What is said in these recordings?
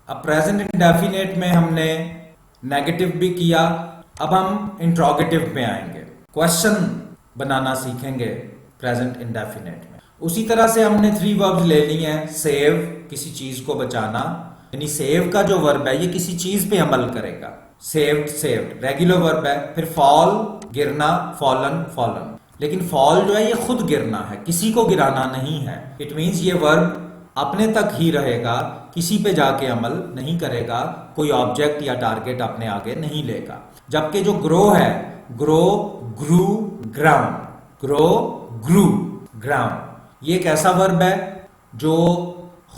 अब present indefinite में हमने नेगेटिव भी किया, अब हम इंट्रोगेटिव में आएंगे, क्वेश्चन बनाना सीखेंगे प्रेजेंट इंडेफिनेट में। उसी तरह से हमने 3 वर्ब्स ले लिए हैं। सेव, किसी चीज को बचाना, यानी सेव का जो वर्ब है ये किसी चीज पे अमल करेगा। सेव्ड, सेव्ड रेगुलर वर्ब है। फिर फॉल, गिरना, फॉलन, फॉलन। लेकिन फॉल जो है ये खुद गिरना है, किसी को गिराना नहीं है। इट मींस ये वर्ब अपने तक ही रहेगा, किसी पे जाके अमल नहीं करेगा, कोई ऑब्जेक्ट या टारगेट अपने आगे नहीं लेगा। जबकि जो ग्रो है, ग्रो, ग्रू, ग्राउंड, ग्रो, ग्रू, ग्राउंड, ये एक ऐसा वर्ब है जो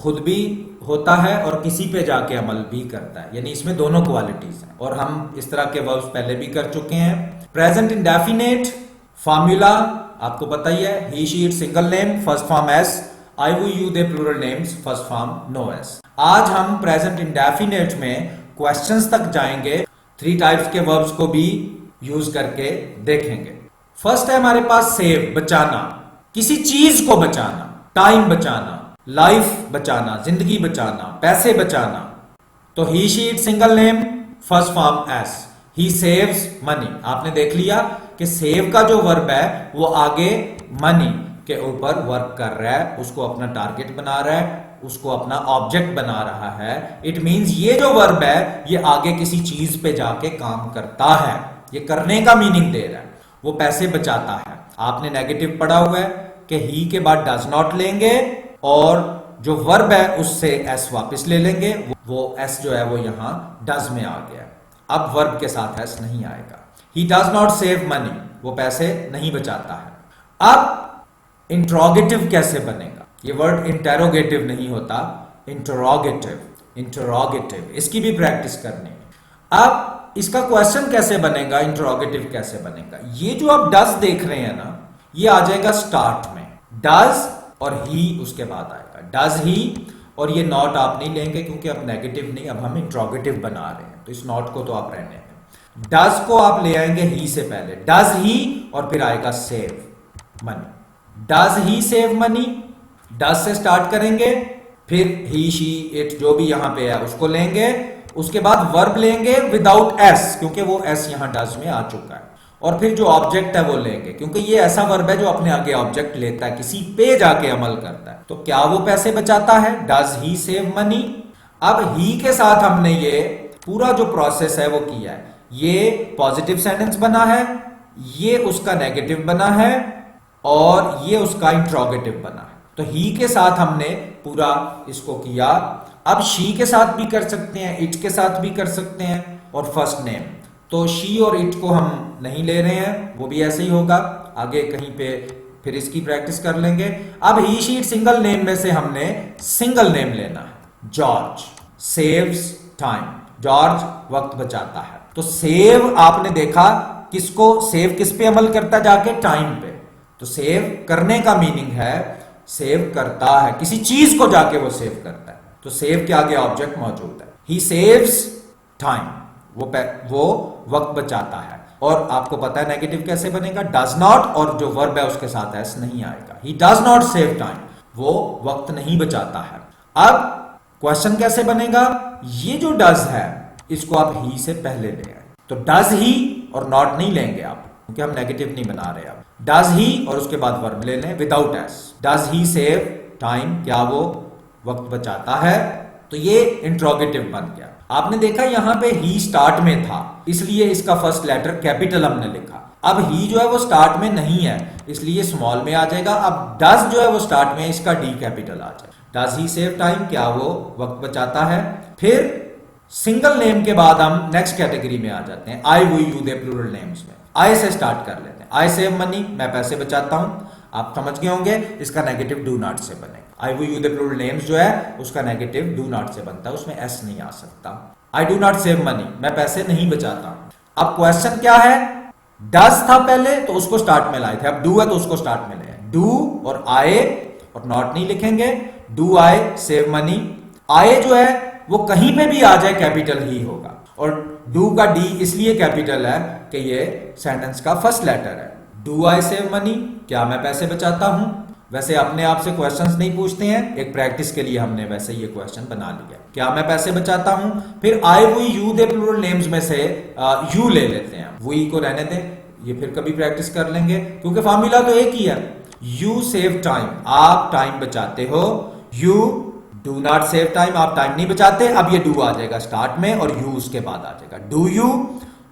खुद भी होता है और किसी पे जाके अमल भी करता है, यानी इसमें दोनों क्वालिटीज हैं। और हम इस तरह के वर्ब्स पहले भी कर चुके हैं। प्रेजेंट इंडेफिनेट फॉर्मूला आपको पता ही है, he, she, it single name, first form s, I, we, you, they plural names, first form no s. आज हम प्रेजेंट इंडेफिनेट में क्वेश्चंस तक जाएंगे, 3 टाइप्स के वर्ब्स को भी यूज करके देखेंगे। फर्स्ट है हमारे पास सेव, बचाना, किसी चीज को बचाना, टाइम बचाना, लाइफ बचाना, जिंदगी बचाना, पैसे बचाना। तो he, she, it single name, first form s, he saves money. आपने देख लिया कि सेव का जो वर्ब है वो आगे मनी के ऊपर वर्क कर रहा है, उसको अपना टारगेट बना रहा है, उसको अपना ऑब्जेक्ट बना रहा है। इट मींस ये जो वर्ब है ये आगे किसी चीज पे जाके काम करता है, ये करने का मीनिंग दे रहा है, वो पैसे बचाता है। आपने नेगेटिव पढ़ा हुआ है कि ही के बाद डज नॉट लेंगे और जो वर्ब है उससे एस वापस ले लेंगे, वो एस जो है वो यहां डज में आ गया। अब वर्ब के साथ एस नहीं आएगा। ही डज नॉट सेव मनी, वो पैसे नहीं बचाता है। अब इंट्रोगेटिव कैसे बनेगा? ये वर्ड इंटेरोगेटिव नहीं होता, इंटरोगेटिव, इंटरोगेटिव, इसकी भी प्रैक्टिस करनी है। अब इसका क्वेश्चन कैसे बनेगा, इंटरोगेटिव कैसे बनेगा? ये जो आप डज देख रहे हैं ना, ये आ जाएगा स्टार्ट में, डज और ही उसके बाद आएगा, डज ही। और ये नॉट आप नहीं लेंगे क्योंकि अब नेगेटिव नहीं, अब हम इंट्रोगेटिव बना रहे हैं, तो इस नॉट को तो आप रहने हैं। डज को आप ले आएंगे ही से पहले, डज ही, और फिर आएगा save money, does he save money, does से स्टार्ट करेंगे, फिर ही, शी, इट जो भी यहां पे है उसको लेंगे, उसके बाद वर्ब लेंगे विदाउट एस क्योंकि वो एस यहां डज में आ चुका है, और फिर जो ऑब्जेक्ट है वो लेंगे क्योंकि ये ऐसा वर्ब है जो अपने आगे ऑब्जेक्ट लेता है, किसी पे जाके अमल करता है। तो क्या वो पैसे बचाता है? Does he save money. अब ही के साथ हमने ये पूरा जो प्रोसेस है वो किया है, ये पॉजिटिव सेंटेंस बना है, ये उसका नेगेटिव बना है और ये उसका इंट्रोगेटिव बना है। तो ही के साथ हमने पूरा इसको किया। अब शी के साथ भी कर सकते हैं, इट के साथ भी कर सकते हैं, और फर्स्ट नेम। तो शी और इट को हम नहीं ले रहे हैं, वो भी ऐसे ही होगा, आगे कहीं पे फिर इसकी प्रैक्टिस कर लेंगे। अब ही, शी, इट सिंगल नेम में से हमने सिंगल नेम लेना है, जॉर्ज सेव्स टाइम, जॉर्ज वक्त बचाता है। तो सेव आपने देखा, किसको सेव, किस पे अमल करता है? जाके टाइम पे। तो सेव करने का मीनिंग है सेव करता है, किसी चीज को जाके वो सेव करता है, तो सेव के आगे ऑब्जेक्ट मौजूद है। ही सेव्स टाइम, वो वक्त बचाता है। और आपको पता है नेगेटिव कैसे बनेगा, डज नॉट, और जो वर्ब है उसके साथ एस नहीं आएगा। ही डज नॉट सेव टाइम, वो वक्त नहीं बचाता है। अब क्वेश्चन कैसे बनेगा? ये जो डज है इसको आप ही से पहले ले आए, तो डज ही और नॉट नहीं लेंगे आप क्योंकि हम नेगेटिव नहीं बना रहे। अब डज ही और उसके बाद वर्ब ले लें without S. Does he save time, क्या वो वक्त बचाता है? तो ये इंट्रोगेटिव बन गया। आपने देखा यहां पे ही स्टार्ट में था, इसलिए इसका फर्स्ट लेटर कैपिटल हमने लिखा। अब ही जो है वो स्टार्ट में नहीं है, इसलिए स्मॉल में आ जाएगा। अब डज जो है वो स्टार्ट में, इसका डी कैपिटल आ जाएगा। डज ही सेव टाइम, क्या वो वक्त बचाता है? फिर सिंगल नेम के बाद हम नेक्स्ट कैटेगरी में आ जाते हैं, आई, we, you, they plural names में। आई से स्टार्ट कर लेते हैं। आई सेव मनी, मैं पैसे बचाता हूं। आप समझ गए होंगे, इसका नेगेटिव डू नॉट से बनेगा। आई, we, you, they plural names जो है उसका नेगेटिव डू नॉट से बनता है, उसमें एस नहीं आ सकता। I do not save money, मैं पैसे नहीं बचाता। अब क्वेश्चन क्या है? डज था पहले तो उसको स्टार्ट में लाए थे, अब डू है तो उसको स्टार्ट में ले। डू और आए और नॉट नहीं लिखेंगे, डू आई सेव मनी। आए जो है वो कहीं पे भी आ जाए कैपिटल ही होगा, और डू का डी इसलिए कैपिटल है कि ये सेंटेंस का फर्स्ट लेटर है। डू आई सेव मनी, क्या मैं पैसे बचाता हूं? वैसे अपने आप से क्वेश्चंस नहीं पूछते हैं, एक प्रैक्टिस के लिए हमने वैसे ये क्वेश्चन बना लिया। क्या मैं पैसे बचाता हूं? फिर I we you they plural names में से यू ले लेते हैं, वी को रहने दें, ये फिर कभी प्रैक्टिस कर लेंगे क्योंकि फॉर्मूला तो एक ही है। यू सेव टाइम, आप टाइम बचाते हो। You do not save time, आप टाइम नहीं बचाते। अब ये डू आ जाएगा स्टार्ट में और यू उसके बाद आ जाएगा। डू यू,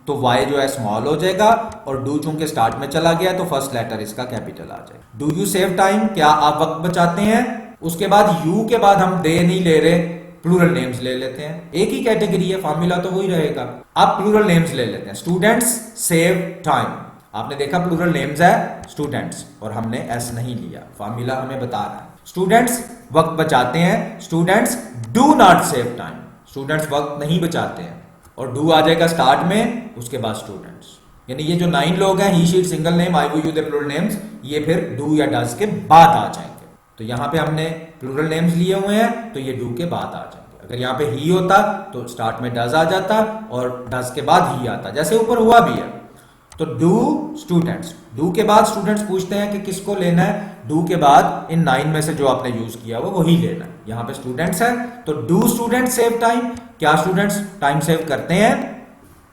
तो वाई जो है स्मॉल हो जाएगा और डू चूंकि स्टार्ट में चला गया तो फर्स्ट लेटर इसका कैपिटल आ जाएगा। डू यू सेव टाइम, क्या आप वक्त बचाते हैं? उसके बाद यू के बाद हम दे नहीं ले रहे, प्लूरल नेम्स ले लेते हैं, एक ही कैटेगरी है, फॉर्मूला तो वही रहेगा। अब प्लूरल नेम्स ले लेते हैं। स्टूडेंट्स सेव टाइम, आपने देखा प्लूरल नेम्स है स्टूडेंट्स और हमने एस नहीं लिया, फॉर्मूला हमें बता रहा है। स्टूडेंट्स वक्त बचाते हैं, students do not save time, students वक्त नहीं बचाते हैं और डू आ जाएगा स्टार्ट में, उसके बाद स्टूडेंट्स। यानी ये जो 9 लोग हैं, he she it single name I we you they plural names, ये फिर डू या डज के बाद आ जाएंगे। तो यहां पे हमने प्लूरल नेम्स लिए हुए हैं तो ये डू के बाद आ जाएंगे। अगर यहाँ पे ही होता तो स्टार्ट में डज आ जाता और डज के बाद ही आता, जैसे ऊपर हुआ भी है। तो डू स्टूडेंट्स, डू के बाद स्टूडेंट्स पूछते हैं कि किसको लेना है, डू के बाद इन 9 में से जो आपने यूज किया वो वही लेना है। यहां पे स्टूडेंट्स है तो डू स्टूडेंट्स सेव टाइम, क्या स्टूडेंट्स टाइम सेव करते हैं?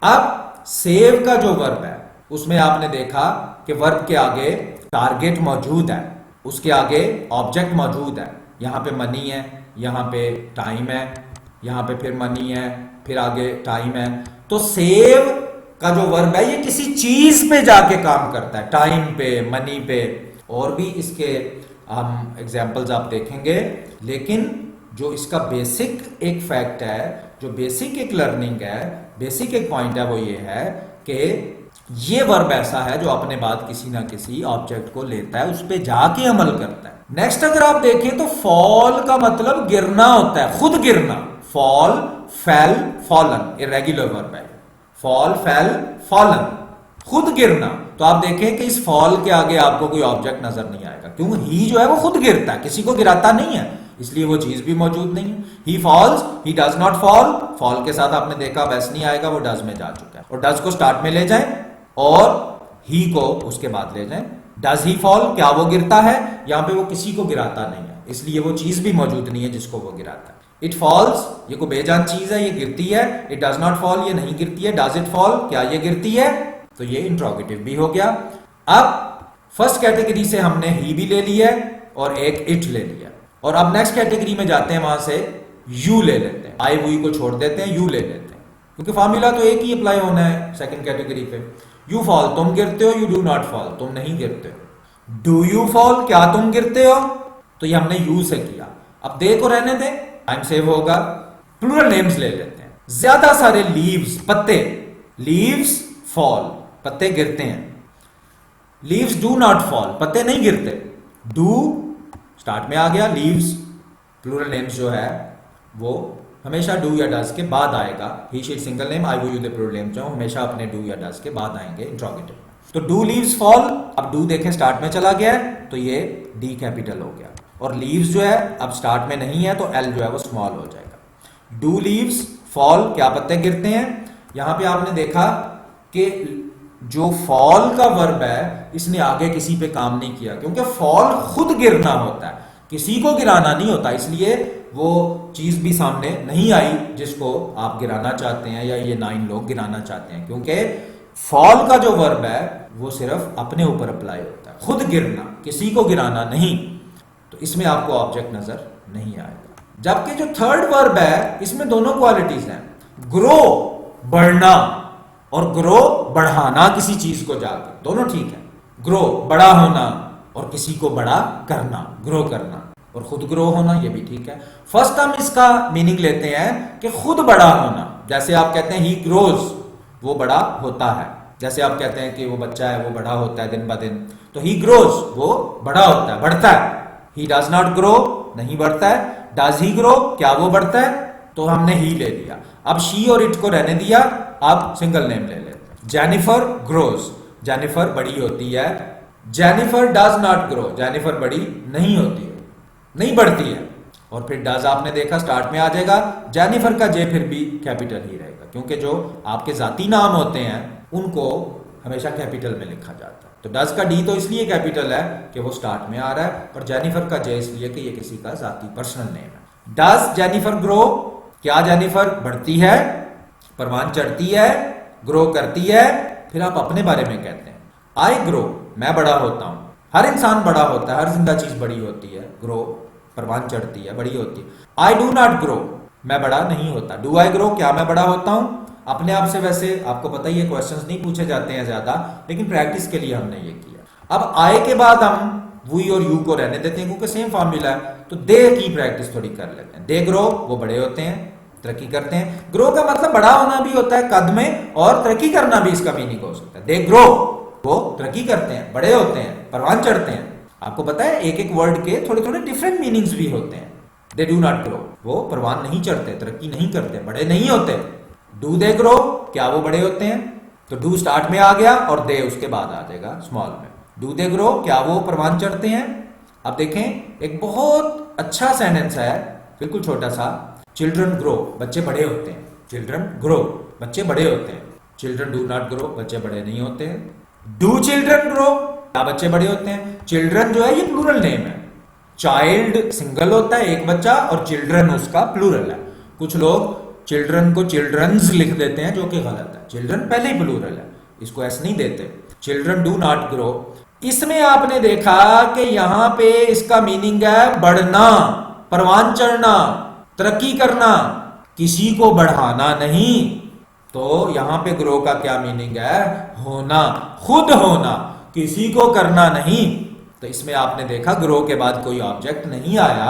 अब सेव का जो वर्ब है उसमें आपने देखा कि वर्ब के आगे टारगेट मौजूद है, उसके आगे ऑब्जेक्ट मौजूद है। यहां पे मनी है, यहां पे टाइम है, यहां पे फिर मनी है, फिर आगे टाइम है। तो सेव का जो वर्ब है ये किसी चीज पे जाके काम करता है, टाइम पे, मनी पे, और भी इसके हम एग्जाम्पल्स आप देखेंगे। लेकिन जो इसका बेसिक एक फैक्ट है, जो बेसिक एक लर्निंग है, बेसिक एक पॉइंट है, वो ये है कि ये वर्ब ऐसा है जो अपने बाद किसी ना किसी ऑब्जेक्ट को लेता है, उस पर जाके अमल करता है। नेक्स्ट अगर आप देखें तो फॉल का मतलब गिरना होता है, खुद गिरना। Fall, fail, fallen, irregular verb है। फॉल, फेल, फॉलन, खुद गिरना। तो आप देखें कि इस फॉल के आगे आपको कोई ऑब्जेक्ट नजर नहीं आएगा, क्योंकि ही जो है वो खुद गिरता है, किसी को गिराता नहीं है, इसलिए वो चीज भी मौजूद नहीं है। He falls, he does not fall, fall के साथ आपने देखा वैसे नहीं आएगा, वो डज में जा चुका है। और डज को स्टार्ट में ले जाएं और ही को उसके बाद ले जाएं। डज ही फॉल, क्या वो गिरता है? यहां पे वो किसी को गिराता नहीं है, इसलिए वो चीज भी मौजूद नहीं है जिसको वो गिराता है। इट फॉल्स, ये कोई बेजान चीज है, ये गिरती है। इट डज नॉट फॉल, ये नहीं गिरती है। डज इट फॉल, क्या ये गिरती है? तो ये इंट्रोगेटिव भी हो गया। अब फर्स्ट कैटेगरी से हमने ही भी ले लिया और एक इट ले लिया, और अब नेक्स्ट कैटेगरी में जाते हैं, वहां से यू ले लेते हैं। आई वी को छोड़ देते हैं, यू ले लेते हैं, क्योंकि फॉर्मूला तो एक ही अप्लाई होना है सेकंड कैटेगरी पे। यू फॉल, तुम गिरते हो। यू डू नॉट फॉल, तुम नहीं गिरते हो। डू यू फॉल, क्या तुम गिरते हो? तो ये हमने यू से किया। अब दे को रहने दें, टाइम सेव होगा। प्लूरल नेम्स ले लेते हैं। ज्यादा सारे लीव्स, पत्ते, लीव्स फॉल, पत्ते गिरते हैं। लीव्स डू नॉट फॉल, पत्ते नहीं गिरते। डू स्टार्ट में आ गया, लीव्स प्लूरल नेम्स जो है वो हमेशा डू या डज के बाद आएगा। ही she it single name, I we you they plural name जो हमेशा अपने डू या डज के बाद आएंगे इंट्रोगेटिव। तो डू लीव्स फॉल, अब डू देखें स्टार्ट में चला गया है तो ये डी कैपिटल हो गया, और लीव्स जो है अब स्टार्ट में नहीं है तो एल जो है वो स्मॉल हो जाएगा। डू लीव्स फॉल, क्या पत्ते गिरते हैं? यहां पे आपने देखा कि जो फॉल का वर्ब है इसने आगे किसी पे काम नहीं किया, क्योंकि फॉल खुद गिरना होता है, किसी को गिराना नहीं होता, इसलिए वो चीज भी सामने नहीं आई जिसको आप गिराना चाहते हैं या ये 9 लोग गिराना चाहते हैं, क्योंकि फॉल का जो वर्ब है वो सिर्फ अपने ऊपर अप्लाई होता है, खुद गिरना, किसी को गिराना नहीं। तो इसमें आपको ऑब्जेक्ट नजर नहीं आएगा। जबकि जो थर्ड वर्ब है इसमें दोनों क्वालिटीज हैं, ग्रो बढ़ना और ग्रो बढ़ाना किसी चीज को जाकर, दोनों ठीक है। ग्रो बड़ा होना और किसी को बड़ा करना, ग्रो करना, और खुद ग्रो होना ये भी ठीक है। फर्स्ट हम इसका मीनिंग लेते हैं कि खुद बड़ा होना, जैसे आप कहते हैं ही ग्रोज, वो बड़ा होता है। जैसे आप कहते हैं कि वो बच्चा है वो बड़ा होता है दिन ब दिन, तो ही ग्रोज वो बड़ा होता है, बढ़ता है। ही डज नॉट ग्रो, नहीं बढ़ता है। डज ही ग्रो, क्या वो बढ़ता है? तो हमने ही ले लिया। अब शी और इट को रहने दिया, अब सिंगल नेम ले लेते हैं। जेनिफर ग्रोज, जेनिफर बड़ी होती है। Jennifer does not grow, Jennifer बड़ी नहीं होती है, नहीं बढ़ती है। और फिर डज आपने देखा स्टार्ट में आ जाएगा। जेनिफर का जे फिर भी कैपिटल ही रहेगा, क्योंकि जो आपके जाती नाम होते हैं उनको हमेशा कैपिटल में लिखा जाता है। तो डज का डी तो इसलिए कैपिटल है कि वो स्टार्ट में आ रहा है, और जेनिफर का जे इसलिए कि ये किसी का जाती पर्सनल नेम है। डज जेनिफर ग्रो, क्या जेनिफर बढ़ती है, परवान चढ़ती है, ग्रो करती है। फिर आप अपने बारे में कहते हैं आई ग्रो, मैं बड़ा होता हूं। हर इंसान बड़ा होता है, हर जिंदा चीज बड़ी होती है, ग्रो परवान चढ़ती है, बड़ी होती है। आई डू नॉट ग्रो, मैं बड़ा नहीं होता। डू आई ग्रो, क्या मैं बड़ा होता हूं। अपने आप से वैसे आपको पता ही है क्वेश्चंस नहीं पूछे जाते हैं ज्यादा, लेकिन प्रैक्टिस के लिए हमने ये किया। अब आई के बाद हम वी और यू को रहने देते हैं क्योंकि सेम फॉर्मूला है, तो दे की प्रैक्टिस थोड़ी कर लेते हैं। दे ग्रो, वो बड़े होते हैं, तरक्की करते हैं। ग्रो का मतलब बड़ा होना भी होता है कद में, और तरक्की करना भी इसका मीनिंग हो सकता है। दे ग्रो, वो तरक्की करते हैं, बड़े होते हैं, परवान चढ़ते हैं। आपको पता है एक एक वर्ड के थोड़े थोड़े डिफरेंट मीनिंग्स भी होते हैं। दे डू नॉट ग्रो, वो परवान नहीं चढ़ते, तरक्की नहीं करते, बड़े नहीं होते। डू दे ग्रो, क्या वो बड़े होते हैं। तो डू स्टार्ट में आ गया और दे उसके बाद आ जाएगा स्मॉल में। डू दे ग्रो, क्या वो परवान चढ़ते हैं। अब देखें एक बहुत अच्छा सेंटेंस है, बिल्कुल छोटा सा। चिल्ड्रन ग्रो, बच्चे बड़े होते हैं। चिल्ड्रन ग्रो, बच्चे बड़े होते हैं। चिल्ड्रन डू नॉट ग्रो, बच्चे बड़े नहीं होते हैं। डू चिल्ड्रन ग्रो, क्या बच्चे बड़े होते हैं। चिल्ड्रन जो है ये प्लूरल नेम है। चाइल्ड सिंगल होता है एक बच्चा, और चिल्ड्रन उसका प्लूरल है। कुछ लोग चिल्ड्रन को चिल्ड्रंस लिख देते हैं, जो कि गलत है। चिल्ड्रन पहले ही प्लूरल है, इसको ऐसे नहीं देते। चिल्ड्रन डू नॉट ग्रो, इसमें आपने देखा कि यहां पे इसका मीनिंग है बढ़ना, परवान चढ़ना, तरक्की करना, किसी को बढ़ाना नहीं। तो यहां पे ग्रो का क्या मीनिंग है, होना, खुद होना, किसी को करना नहीं। तो इसमें आपने देखा ग्रो के बाद कोई ऑब्जेक्ट नहीं आया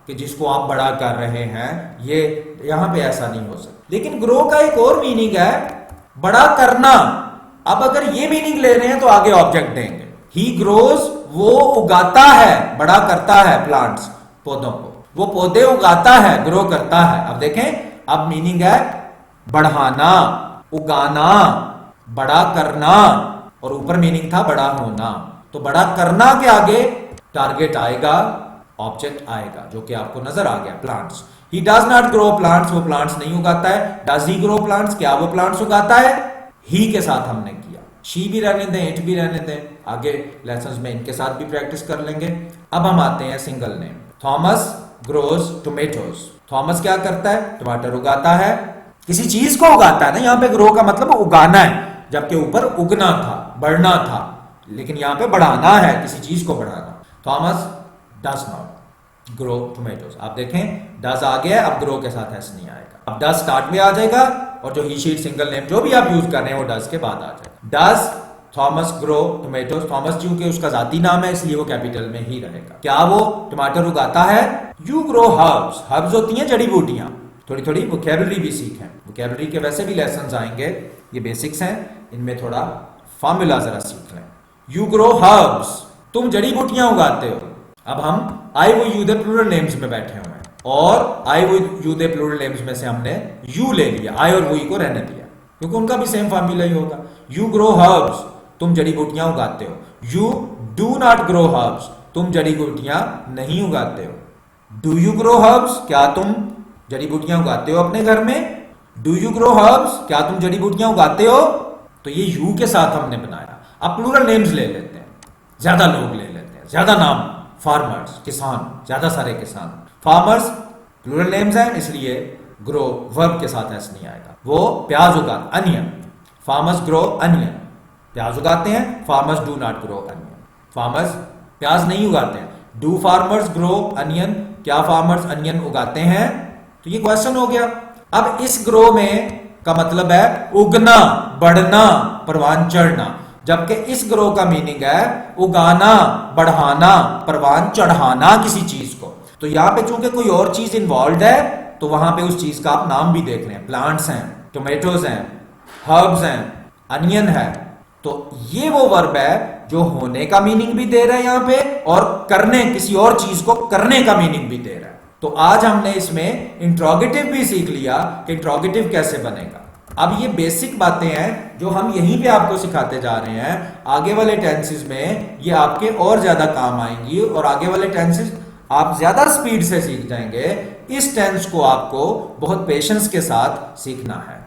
कि जिसको आप बड़ा कर रहे हैं, ये यहां पे ऐसा नहीं हो सकता। लेकिन ग्रो का एक और मीनिंग है बड़ा करना। अब अगर ये मीनिंग ले रहे हैं तो आगे ऑब्जेक्ट देंगे। ही ग्रोज, वो उगाता है, बड़ा करता है प्लांट्स, पौधों को, वो पौधे उगाता है, ग्रो करता है। अब देखें अब मीनिंग है बढ़ाना, उगाना, बड़ा करना, और ऊपर मीनिंग था बड़ा होना। तो बड़ा करना के आगे टारगेट आएगा, ऑब्जेक्ट आएगा, जो कि आपको नजर आ गया, plants. He does not grow plants, वो प्लांट्स नहीं उगाता है। डज ही ग्रो प्लांट्स, क्या वो प्लांट्स उगाता है। ही के साथ हमने किया, शी भी रहने दें, इट भी रहने दें, आगे लेसन्स में इनके साथ भी प्रैक्टिस कर लेंगे। अब हम आते हैं single name. Thomas grows tomatoes, Thomas क्या करता है, टमाटर उगाता है, किसी चीज को उगाता है ना। यहां पे ग्रो का मतलब उगाना है, जबकि ऊपर उगना था, बढ़ना था, लेकिन यहां पे बढ़ाना है, किसी चीज को बढ़ाना। Thomas does not grow tomatoes. आप देखें डज आ गया, अब ग्रो के साथ एस नहीं आएगा। अब डज स्टार्ट में आ जाएगा, और जो ही शीट सिंगल नेम जो भी आप यूज कर रहे हैं वो डज के बाद आ जाएगा। Does Thomas grow tomatoes, Thomas चूंकि उसका जाती नाम है इसलिए वो कैपिटल में ही रहेगा। क्या वो टमाटर उगाता है। यू ग्रो हर्ब्स, हर्ब्स होती हैं जड़ी बूटियां। थोड़ी थोड़ी वोकैबुलरी भी सीखें, वोकैबुलरी के वैसे भी लेसन्स आएंगे, ये बेसिक्स हैं, इनमें थोड़ा फॉर्मूला जरा सीख लें। यू ग्रो हर्ब्स, तुम जड़ी बूटियां उगाते हो। अब हम आई we you they plural names में बैठे हुए हैं, और आई we you they plural names में से हमने यू ले लिया, आई और वी को रहने दिया, क्योंकि उनका भी सेम फॉर्मूला ही होगा। यू ग्रो हर्ब्स, तुम जड़ी बूटियां उगाते हो। You do not grow herbs, तुम जड़ी बूटियां नहीं उगाते हो। डू यू ग्रो हर्ब्स, क्या तुम जड़ी बूटियां उगाते हो अपने घर में। डू यू ग्रो हर्ब्स, क्या तुम जड़ी बूटियां उगाते हो। तो ये यू के साथ हमने बनाया। अब प्लूरल नेम्स ले लेते हैं, ज्यादा लोग ले लेते हैं, ज्यादा नाम। फार्मर्स, किसान, ज्यादा सारे किसान। फार्मर्स प्लूरल नेम्स हैं, इसलिए ग्रो वर्ब के साथ एस नहीं आएगा। वो प्याज उगा, अनियन। फार्मर्स ग्रो अनियन, प्याज उगाते हैं। Farmers do not grow onion, farmers प्याज नहीं उगाते हैं। डू फार्मर्स ग्रो अनियन, क्या फार्मर्स अनियन उगाते हैं। तो ये क्वेश्चन हो गया। अब इस ग्रो में का मतलब है उगना, बढ़ना, परवान चढ़ना, जबकि इस ग्रो का मीनिंग है उगाना, बढ़ाना, परवान चढ़ाना किसी चीज को। तो यहां पे चूंकि कोई और चीज इन्वॉल्व है, तो वहां पे उस चीज का आप नाम भी देख रहे हैं। प्लांट्स हैं, टोमेटोज हैं, हर्ब्स हैं, अनियन है। तो ये वो वर्ब है जो होने का मीनिंग भी दे रहा है यहां पे, और करने, किसी और चीज को करने का मीनिंग भी दे रहा है। तो आज हमने इसमें इंट्रोगेटिव भी सीख लिया कि इंट्रोगेटिव कैसे बनेगा। अब ये बेसिक बातें हैं जो हम यहीं पे आपको सिखाते जा रहे हैं। आगे वाले टेंसेस में ये आपके और ज्यादा काम आएंगी, और आगे वाले टेंसेस आप ज्यादा स्पीड से सीख जाएंगे। इस टेंस को आपको बहुत पेशेंस के साथ सीखना है।